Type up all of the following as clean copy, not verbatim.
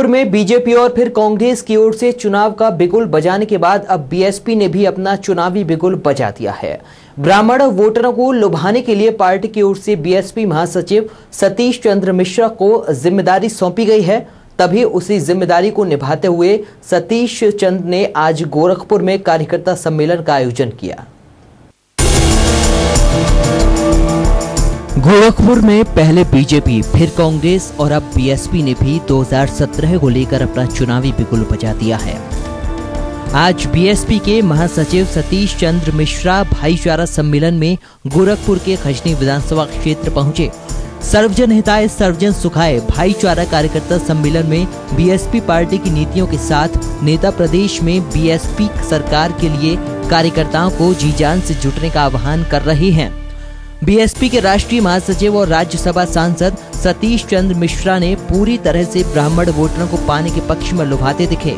में बीजेपी और फिर कांग्रेस की ओर से चुनाव का बिगुल बजाने के बाद अब बीएसपी ने भी अपना चुनावी बिगुल बजा दिया है। ब्राह्मण वोटरों को लुभाने के लिए पार्टी की ओर से बीएसपी महासचिव सतीश चंद्र मिश्रा को जिम्मेदारी सौंपी गई है। तभी उसी जिम्मेदारी को निभाते हुए सतीश चंद्र ने आज गोरखपुर में कार्यकर्ता सम्मेलन का आयोजन किया। गोरखपुर में पहले बीजेपी फिर कांग्रेस और अब बीएसपी ने भी 2017 को लेकर अपना चुनावी बिगुल बजा दिया है। आज बीएसपी के महासचिव सतीश चंद्र मिश्रा भाईचारा सम्मेलन में गोरखपुर के खजनी विधानसभा क्षेत्र पहुंचे। सर्वजन हिताय सर्वजन सुखाय भाईचारा कार्यकर्ता सम्मेलन में बीएसपी पार्टी की नीतियों के साथ नेता प्रदेश में बीएसपी सरकार के लिए कार्यकर्ताओं को जी जान से जुटने का आह्वान कर रहे हैं। बीएसपी के राष्ट्रीय महासचिव और राज्यसभा सांसद सतीश चंद्र मिश्रा ने पूरी तरह से ब्राह्मण वोटरों को पाने के पक्ष में लुभाते दिखे।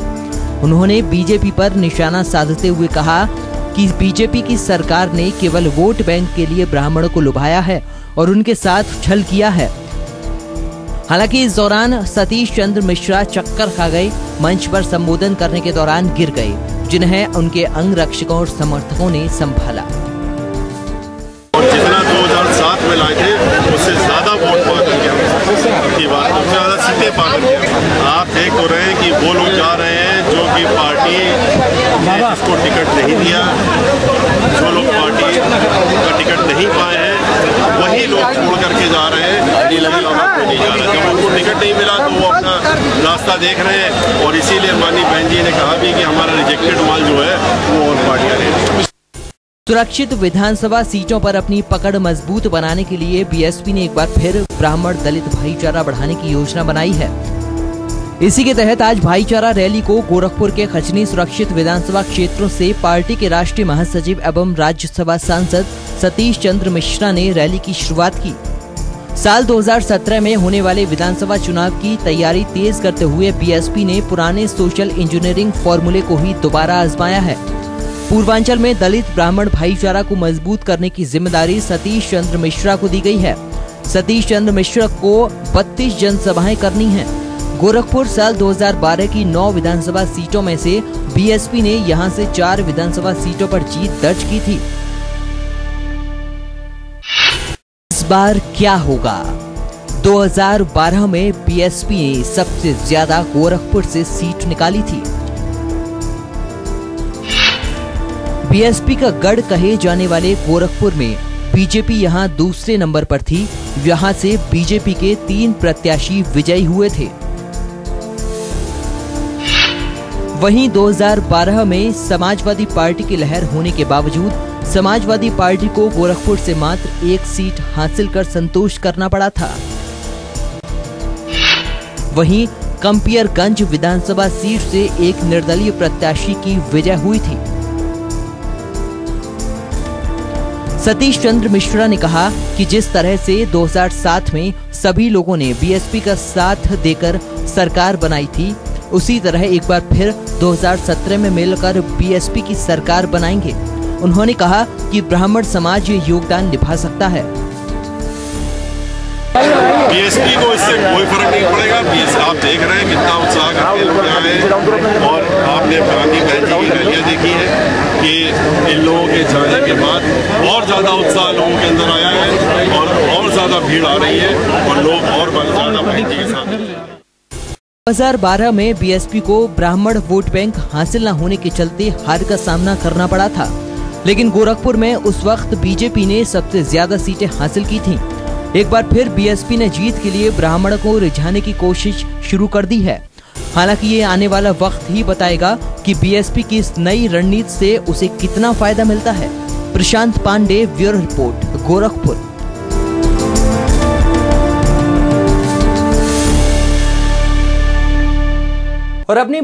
उन्होंने बीजेपी पर निशाना साधते हुए कहा कि बीजेपी की सरकार ने केवल वोट बैंक के लिए ब्राह्मणों को लुभाया है और उनके साथ छल किया है। हालांकि इस दौरान सतीश चंद्र मिश्रा चक्कर खा गए। मंच पर संबोधन करने के दौरान गिर गए, जिन्हें उनके अंगरक्षकों और समर्थकों ने संभाला। जितना 2007 में लाए थे उससे ज्यादा वोट पा करके की बात सबसे ज्यादा सीटें पा करके आप देख तो रहे हैं कि वो लोग जा रहे हैं जो कि पार्टी ने जिसको टिकट नहीं दिया, जो लोग पार्टी का टिकट नहीं पाए हैं वही लोग छोड़ करके जा रहे हैं। नहीं जा रहे, जब उनको टिकट नहीं मिला तो वो अपना रास्ता देख रहे हैं और इसीलिए माननीय बहन जी ने कहा भी कि हमारा रिजेक्टेड माल जो है वो और पार्टियां ले। सुरक्षित विधानसभा सीटों पर अपनी पकड़ मजबूत बनाने के लिए बीएसपी ने एक बार फिर ब्राह्मण दलित भाईचारा बढ़ाने की योजना बनाई है। इसी के तहत आज भाईचारा रैली को गोरखपुर के खजनी सुरक्षित विधानसभा क्षेत्रों से पार्टी के राष्ट्रीय महासचिव एवं राज्यसभा सांसद सतीश चंद्र मिश्रा ने रैली की शुरुआत की। साल 2017 में होने वाले विधानसभा चुनाव की तैयारी तेज करते हुए बीएसपी ने पुराने सोशल इंजीनियरिंग फॉर्मूले को ही दोबारा आजमाया है। पूर्वांचल में दलित ब्राह्मण भाईचारा को मजबूत करने की जिम्मेदारी सतीश चंद्र मिश्रा को दी गई है। सतीश चंद्र मिश्रा को 32 जनसभाएं करनी हैं। गोरखपुर साल 2012 की 9 विधानसभा सीटों में से बीएसपी ने यहां से 4 विधानसभा सीटों पर जीत दर्ज की थी। इस बार क्या होगा? 2012 में बीएसपी ने सबसे ज्यादा गोरखपुर से सीट निकाली थी। बीएसपी का गढ़ कहे जाने वाले गोरखपुर में बीजेपी यहां दूसरे नंबर पर थी। यहां से बीजेपी के 3 प्रत्याशी विजयी हुए थे। वहीं 2012 में समाजवादी पार्टी की लहर होने के बावजूद समाजवादी पार्टी को गोरखपुर से मात्र 1 सीट हासिल कर संतोष करना पड़ा था। वहीं कंपियरगंज विधानसभा सीट से एक निर्दलीय प्रत्याशी की विजय हुई थी। सतीश चंद्र मिश्रा ने कहा कि जिस तरह से 2007 में सभी लोगों ने बीएसपी का साथ देकर सरकार बनाई थी, उसी तरह एक बार फिर 2017 में मिलकर बीएसपी की सरकार बनाएंगे। उन्होंने कहा कि ब्राह्मण समाज ये योगदान निभा सकता है। बीएसपी को इससे कोई फर्क नहीं पड़ेगा। आप देख रहे हैं कितना उत्साह करके लोग आए हैं और आपने गांधी बहन जी की रैलियां देखी है कि इन लोगों के जाने के बाद और ज्यादा उत्साह लोगों के अंदर आया है और ज्यादा भीड़ आ रही है और लोग और ज्यादा बहन जी के साथ। 2012 में बीएसपी को ब्राह्मण वोट बैंक हासिल न होने के चलते हार का सामना करना पड़ा था, लेकिन गोरखपुर में उस वक्त बीजेपी ने सबसे ज्यादा सीटें हासिल की थीं। एक बार फिर बीएसपी ने जीत के लिए ब्राह्मणों को रिझाने की कोशिश शुरू कर दी है। हालांकि ये आने वाला वक्त ही बताएगा कि बीएसपी की इस नई रणनीति से उसे कितना फायदा मिलता है। प्रशांत पांडे, ब्यूरो रिपोर्ट, गोरखपुर। और अपनी